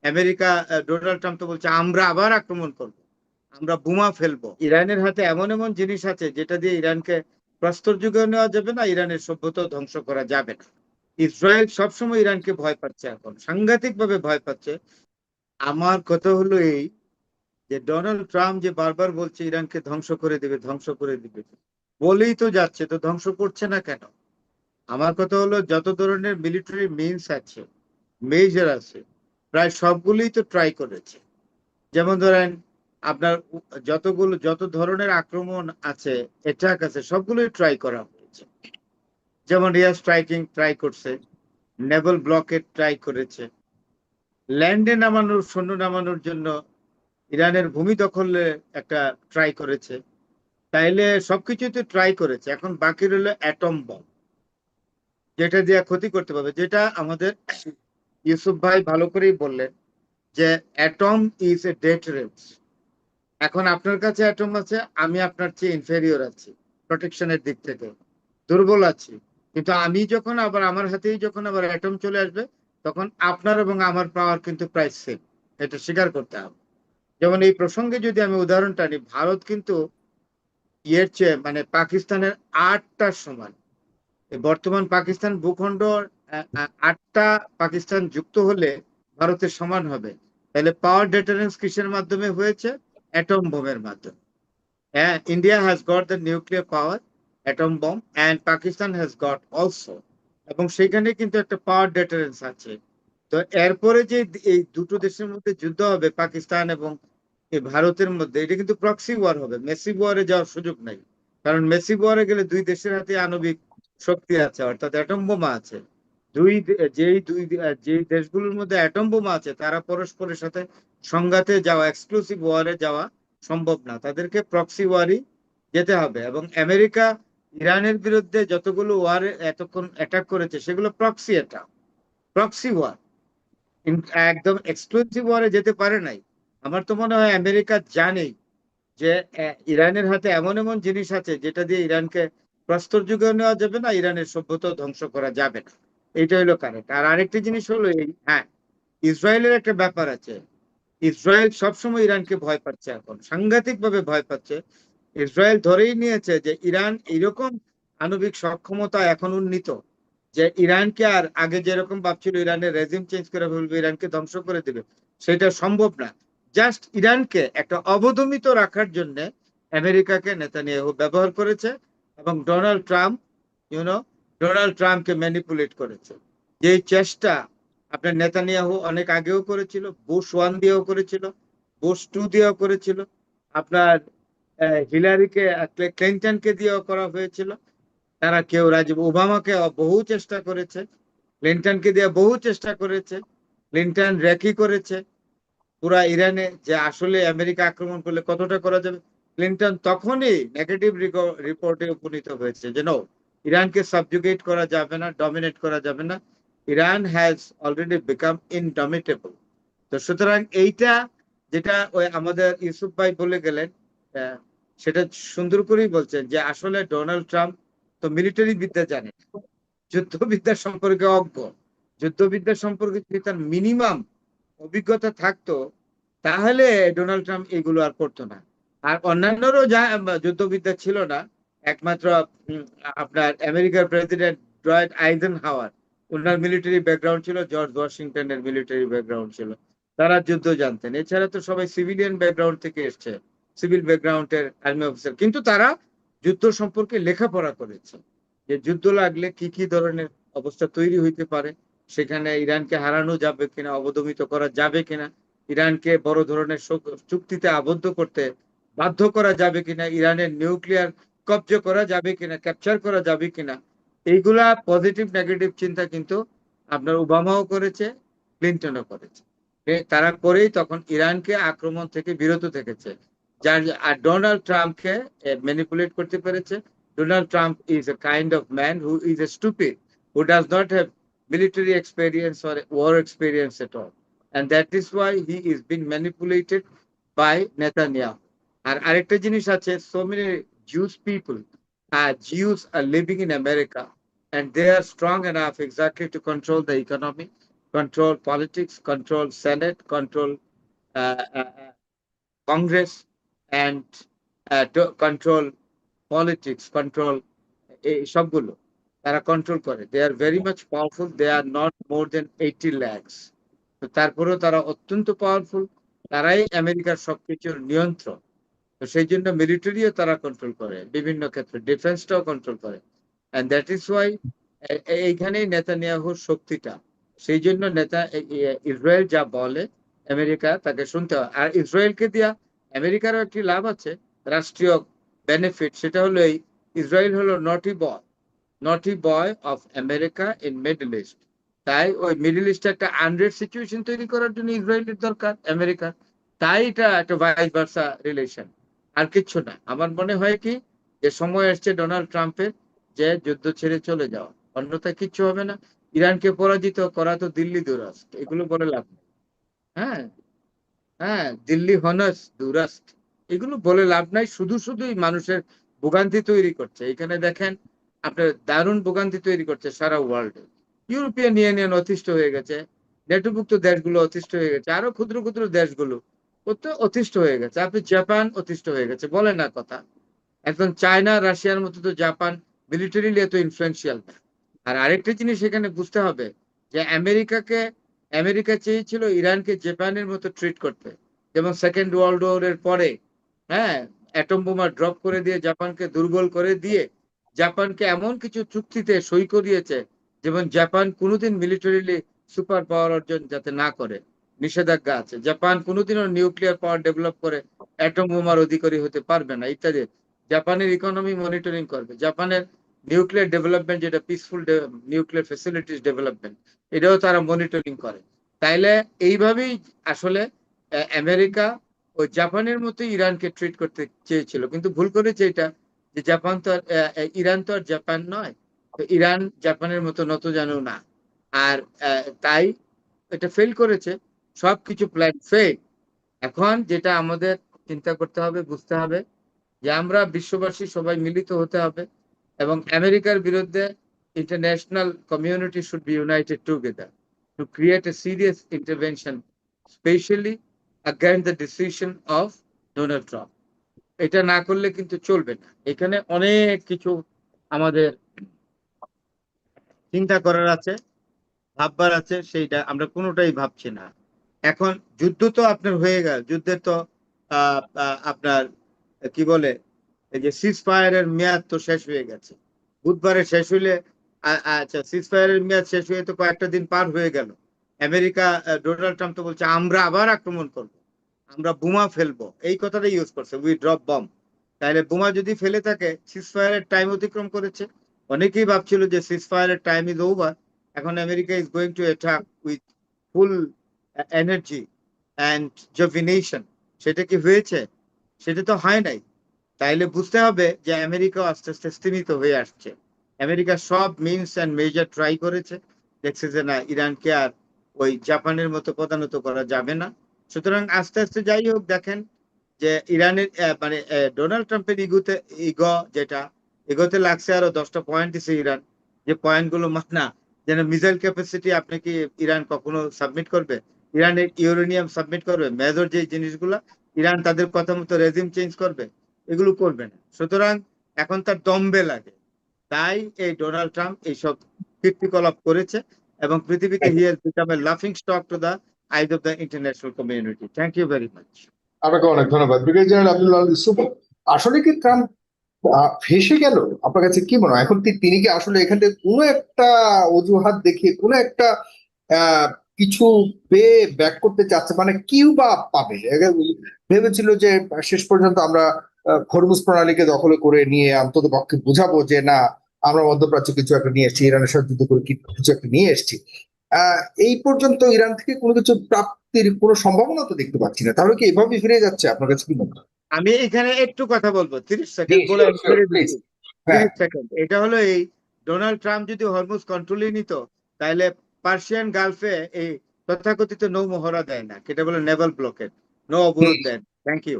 America, Donald Trump তো বলছে আমরা আবার আক্রমণ করব, আমরা বোমা ফেলবো। ইরানের হাতে এমন এমন জিনিস আছে যেটা দিয়ে ইরানকে প্রস্তর যুগেও নেওয়া যাবে না, ইরানের সভ্যতা ধ্বংস করা যাবে না। ইসরায়েল সবসময় ইরানকে ভয় পাচ্ছে, এখন সাংঘাতিক ভাবে ভয় পাচ্ছে। আমার কথা হলো এই, যে ডোনাল্ড ট্রাম্প যে বারবার বলছে ইরানকে ধ্বংস করে দিবে, ধ্বংস করে দিবে, বলেই তো যাচ্ছে, তো ধ্বংস করছে না কেন? আমার কথা হলো যত ধরনের মিলিটারি মিনস আছে, মেজর আছে, প্রায় সবগুলোই তো ট্রাই করেছে। যেমন ধরেন আপনার যত ধরনের আক্রমণ আছে, অ্যাটাক আছে, সবগুলোই ট্রাই করা হয়েছে। যেমন এয়ার স্ট্রাইকিং ট্রাই করছে, নেভাল ব্লকেট ট্রাই করেছে, ল্যান্ডে নামানোর, সৈন্য নামানোর জন্য ইরানের ভূমি দখলে একটা ট্রাই করেছে। তাইলে সবকিছুই তো ট্রাই করেছে, এখন বাকি রইলো অ্যাটম বম, যেটা দিয়ে ক্ষতি করতে পারবে, যেটা আমাদের ইউসুফ ভাই ভালো করেই বললেন, যে অ্যাটম ইজ এ ডেটারেন্স। এখন আপনার কাছে অ্যাটম আছে, আমি আপনার চেয়ে ইনফেরিয়র আছি প্রোটেকশনের দিক থেকে, দুর্বল আছি। কিন্তু আমি যখন আবার আমার হাতেই যখন আবার অ্যাটম চলে আসবে, তখন আপনার এবং আমার পাওয়ার কিন্তু প্রায় সেম, এটা স্বীকার করতে হবে। যেমন এই প্রসঙ্গে যদি আমি উদাহরণটা নিই, ভারত কিন্তু ইয়ের চেয়ে মানে পাকিস্তানের 8টার সমান। এই বর্তমান পাকিস্তান ভূখণ্ড 8টা পাকিস্তান যুক্ত হলে ভারতের সমান হবে। তাহলে পাওয়ার ডিটারেন্স কিসের মাধ্যমে হয়েছে? অ্যাটম বোমের মাধ্যমে। হ্যাঁ, India has got the nuclear power, atom bomb, and Pakistan has got also. এবং সেখানে কিন্তু একটা পাওয়ার ডিটারেন্স আছে। তো এরপরে যে এই দুটো দেশের মধ্যে যুদ্ধ হবে, পাকিস্তান এবং এই ভারতের মধ্যে, এটা কিন্তু প্রক্সি ওয়ার হবে, মেসি ওয়ারে যাওয়ার সুযোগ নাই। কারণ মেসি ওয়ারে গেলে দুই দেশের হাতে আণবিক শক্তি আছে, অর্থাৎ অ্যাটম বোমা আছে। যেই দেশগুলোর মধ্যে অ্যাটম বোমা আছে, তারা পরস্পরের সাথে সংঘাতে যাওয়া, এক্সক্লুসিভ ওয়ারে যাওয়া সম্ভব না, তাদেরকে প্রক্সি ওয়ারই যেতে হবে। এবং আমেরিকা ইরানের বিরুদ্ধে যতগুলো ওয়ারে এতক্ষণ অ্যাটাক করেছে, সেগুলো প্রক্সি অ্যাটাক, প্রক্সি ওয়ার, একদম এক্সক্লুসিভ ওয়ারে যেতে পারে নাই। আমার তো মনে হয় আমেরিকা জানেই যে ইরানের হাতে এমন এমন জিনিস আছে যেটা দিয়ে ইরানকে প্রস্তর যুগেও নেওয়া যাবে না, ইরানের সভ্যতা ধ্বংস করা যাবে না। এইটা হলো কারেক্ট। আর আরেকটি জিনিস হলো এই, হ্যাঁ, ইসরায়েলের একটা ব্যাপার আছে। ইসরায়েল সবসময় ইরানকে ভয় পাচ্ছে, এখন সাংঘাতিক ভাবে ভয় পাচ্ছে। ইসরায়েল ধরেই নিয়েছে যে ইরান এরকম আণবিক সক্ষমতা এখন উন্নীত, যে ইরানকে আর আগে যেরকম ভাবছিল ইরানের রেজিম চেঞ্জ করে ফেলবে, ইরানকে ধ্বংস করে দিবে, সেটা সম্ভব না। জাস্ট ইরানকে একটা অবদমিত রাখার জন্য আমেরিকাকে নেতানিয়াহু ব্যবহার করেছে, এবং ডোনাল্ড ট্রাম্প, ইউনো ডোনাল্ড ট্রাম্পকে ম্যানিপুলেট করেছে। যে চেষ্টা আপনার নেতানিয়াহু অনেক আগেও করেছিল, বুশ ওয়ান দিয়েও করেছিল, বুশ টু দিয়েও করেছিল, আপনার হিলারিকে, ক্লিন্টনকে দিয়েও করা হয়েছিল। তারা কেউ, রাজীব ওবামাকে বহু চেষ্টা করেছে, ক্লিন্টনকে দিয়ে বহু চেষ্টা করেছে, ক্লিন্টন রেকি করেছে পুরা ইরানে, যে আসলে আমেরিকা আক্রমণ করলে কতটা করা যাবে। ক্লিন্টন তখনই নেগেটিভ রিপোর্টে উপনীত হয়েছে যে নো, ইরানকে সাবজুগেট করা যাবে না, ডমিনেট করা যাবে না, Iran has already become indomitable. তো সুতরাং এইটা, যেটা ওই আমাদের ইউসুফ ভাই বলে গেলেন, আহ, সেটা সুন্দর করেই বলছেন, যে আসলে ডোনাল্ড ট্রাম্প তো মিলিটারি বিদ্যা জানে, যুদ্ধবিদ্যা সম্পর্কে অজ্ঞ। যুদ্ধবিদ্যা সম্পর্কে যদি তার মিনিমাম অভিজ্ঞতা থাকতো, তাহলে ডোনাল্ড ট্রাম্প এগুলো আর করতো না। আর অন্যান্যরও যা যুদ্ধবিদ্যা ছিল না, একমাত্র উম, আপনার আমেরিকার প্রেসিডেন্ট ড্রয়েড আইজেন হাওয়ার, ওনার মিলিটারি ব্যাকগ্রাউন্ড ছিল, জর্জ ওয়াশিংটনের মিলিটারি ব্যাকগ্রাউন্ড ছিল, তারা যুদ্ধ জানতেন। এছাড়া তো সবাই সিভিলিয়ান ব্যাকগ্রাউন্ড থেকে এসছে, সিভিল ব্যাকগ্রাউন্ডের আর্মি অফিসার, কিন্তু তারা যুদ্ধ সম্পর্কে লেখাপড়া করেছে, যে যুদ্ধ লাগলে কি কি ধরনের অবস্থা তৈরি হইতে পারে, সেখানে ইরানকে হারানো যাবে কিনা, অবদমিত করা যাবে কিনা, ইরানকে বড় ধরনের চুক্তিতে আবদ্ধ করতে বাধ্য করা যাবে কিনা, ইরানের নিউক্লিয়ার কবজা করা যাবে কিনা, ক্যাপচার করা যাবে কিনা, এইগুলা পজিটিভ নেগেটিভ চিন্তা কিন্তু আপনার ওবামাও করেছে, ক্লিন্টনও করেছে। তারা করেই তখন ইরানকে আক্রমণ থেকে বিরত থেকেছে। যার আর ডোনাল্ড ট্রাম্পকে ম্যানিপুলেট করতে পেরেছে। Donald Trump is a kind of man who is a stupid, who does not have military experience or war experience at all. And that is why he is being manipulated by Netanyahu. আর আরেকটা জিনিস আছে, so many Jewish people, Jews are living in America, and they are strong enough exactly to control the economy. control politics, control Senate, control Congress, and to control politics, control এই সবগুলো তারা control করে। They are very much powerful, they are not more than 80 lakhs। তো তারপরেও তারা অত্যন্ত powerful, তারাই আমেরিকার সবকিছুর নিয়ন্ত্রণ। তো সেই জন্য মিলিটারিও তারা কন্ট্রোল করে, বিভিন্ন ক্ষেত্রে ডিফেন্সটাও কন্ট্রোল করে। এন্ড দ্যাট ইজ ওয়াই এইখানেই নেতানিয়াহুর শক্তিটা। সেই জন্য ইসরায়েল যা বলে আমেরিকা তাকে শুনতে হয়। আর ইসরায়েলকে দিয়া আমেরিকারও একটি লাভ আছে, রাষ্ট্রীয় বেনিফিট, সেটা হলো এই ইসরায়েল হলো নটি boy of America in middle east. তাই ওই মিডল ইস্টে একটা আনরেড সিচুয়েশন তৈরি করার জন্য ইসরায়েলের দরকার আমেরিকা। তাই এটা একটা ভাইস ভার্সা রিলেশন, আর কিচ্ছু না। আমার মনে হয় কি যে সময় আসছে ডোনাল্ড ট্রাম্পের যে যুদ্ধ ছেড়ে চলে যাওয়া, অন্যথায় কিচ্ছু হবে না। ইরানকে পরাজিত করা তো দিল্লি দুরাস্ত, এগুলো বলে লাভ নেই। হ্যাঁ, হ্যাঁ, দিল্লি হনস দুরাস্ত, এগুলো বলে লাভ নাই। শুধুই মানুষের ভোগান্তি তৈরি করছে। এখানে দেখেন আপনার দারুণ ভোগান্তি তৈরি করছে সারা ওয়ার্ল্ডে। ইউরোপিয়ান ইউনিয়ন অতিষ্ঠ হয়ে গেছে, নেটোভুক্ত দেশগুলো অতিষ্ঠ হয়ে গেছে, আরো ক্ষুদ্র ক্ষুদ্র দেশগুলো অতিষ্ঠ হয়ে গেছে। আপনি জাপান অতিষ্ঠ হয়ে গেছে, বলে না কথা। এখন চায়না রাশিয়ার মতো তো জাপান মিলিটারিলি এত ইনফ্লুয়েন্সিয়াল না। আর আরেকটা জিনিস এখানে বুঝতে হবে যে আমেরিকা চেয়েছিল ইরানকে জাপানের মতো ট্রিট করতে, যেমন সেকেন্ড ওয়ার্ল্ড ওয়ারের পরে। হ্যাঁ, অ্যাটম বোমা ড্রপ করে দিয়ে জাপানকে দুর্বল করে দিয়ে জাপানকে এমন কিছু চুক্তিতে সই করিয়েছে যেমন জাপান কোনোদিন মিলিটারিলি সুপার পাওয়ার অর্জন যাতে না করে নিষেধাজ্ঞা আছে। জাপান কোনোদিনও নিউক্লিয়ার পাওয়ার ডেভেলপ করে অ্যাটম বোমার অধিকারী হতে পারবে না, ইত্যাদি। জাপানের ইকোনমি মনিটরিং করবে, জাপানের নিউক্লিয়ার ডেভেলপমেন্ট, যেটা পিসফুল নিউক্লিয়ার ফ্যাসিলিটিস ডেভেলপমেন্ট, এটাও তারা মনিটরিং করে। তাইলে এইভাবেই আসলে আমেরিকা ওই জাপানের মতো ইরানকে ট্রিট করতে চেয়েছিল, কিন্তু ভুল করেছে এটা যে জাপান তো ইরান তো আর জাপান নয়। তো ইরান জাপানের মতো নত জানো না। আর তাই এটা ফেল করেছে, সবকিছু প্ল্যান ফেল। এখন যেটা আমাদের চিন্তা করতে হবে, বুঝতে হবে যে আমরা বিশ্ববাসী সবাই মিলিত হতে হবে এবং আমেরিকার বিরুদ্ধে international community should be United together to create a serious intervention, specially against the decision of Donald Trump. এটা না করলে কিন্তু চলবে না। এখানে অনেক কিছু আমাদের চিন্তা করার আছে, ভাববার আছে, সেইটা আমরা কোনোটাই ভাবছি না। এখন যুদ্ধ তো আপনার হয়ে গেল, যুদ্ধের তো আপনার কি বলে এই যে সিজ ফায়ারের মেয়াদ তো শেষ হয়ে গেছে, বুধবারে শেষ হইলে। আচ্ছা, সিজ ফায়ারের মেয়াদ শেষ হয়ে তো কয়েকটা দিন পার হয়ে গেল। আমেরিকা ডোনাল্ড ট্রাম্প তো বলছে আমরা আবার আক্রমণ করব, আমরা বোমা ফেলবো, এই কথাটা ইউজ করছে, উই ড্রপ বম। তাহলে বোমা যদি ফেলে থাকে, সিজ ফায়ারের টাইম অতিক্রম করেছে। অনেকেই ভাবছিল যে সিজ ফায়ারের টাইম ইজ ওভার, এখন America is going to attack with full energy and jubilation. সেটা কি হয়েছে? সেটা তো হয় নাই। তাইলে বুঝতে হবে যে আমেরিকা আস্তে আস্তে স্তীমিত হয়ে আসছে। আমেরিকা সব মিনস অ্যান্ড মেজার ট্রাই করেছে, দেখছে যে না, ইরানকে আর ওই জাপানের মতো পদানত করা যাবে না। সুতরাং আস্তে আস্তে যাই হোক, দেখেন যে ইরানের মানে ডোনাল্ড ট্রাম্পের ইগো যেটা ইগোতে লাগছে, আরো 10টা পয়েন্ট দিছে ইরান, যে পয়েন্টগুলো মানা, যেন মিসাইল ক্যাপাসিটি আপনি কি ইরান কখনো সাবমিট করবে, ইরানের ইউরেনিয়াম সাবমিট করবে, মেজর যে জিনিসগুলা ইরান তাদের কথা মতো রেজিম চেঞ্জ করবে, এগুলো করবে না। সুতরাং এখন তার দম্বে লাগে, তাই এই ডোনাল্ড ট্রাম্প এইসব কীর্তিকলাপ করেছে এবং পৃথিবীতে হি হ্যাজ বিকাম এ লাফিং stock to the eyes of the international community. Thank you very much. আপনাকে অনেক ধন্যবাদ ব্রিগেডিয়ার জেনারেল আব্দুল্লাহ আল ইউসুফ। আসলে কি ট্রাম্প ফেসে গেল? আপনার কাছে কি মনে হয় এখন তিনি কি আসলে এখান থেকে কোনো একটা অজুহাত দেখিয়ে কোনো একটা আহ কিছু পেয়ে ব্যাক করতে চাচ্ছে, মানে কিউবা পাবে? ভেবেছিল যে শেষ পর্যন্ত আমরা হরমুজ প্রণালীকে দখল করে নিয়ে অন্তত পক্ষে বুঝাবো যে না, আমরা মধ্যপ্রাচ্যে কিছু একটা নিয়ে এসেছি, ইরানের সাথে যুদ্ধ করে কিছু একটা নিয়ে এসেছি। এই পর্যন্ত ইরান থেকে কোনো কিছু প্রাপ্তির কোনো সম্ভাবনা তো দেখতে পাচ্ছি না। তাহলে কি এভাবে ফিরে যাচ্ছে? আপনার কাছে কি মনে হয়? আমি এখানে একটু কথা বলবো, 30 সেকেন্ড বলে আমি ছেড়ে প্লিজ। দিচ্ছি। হ্যাঁ, 30 সেকেন্ড, এটা হলো এই ডোনাল্ড ট্রাম্প যদি হরমুজ কন্ট্রোলে নিত, তাহলে পার্সিয়ান গালফে এই তথাকথিত নৌ মহড়া দেয় না, কেটে বলে নেভাল ব্লকেড, নৌ অবরোধ দেয়। Thank you.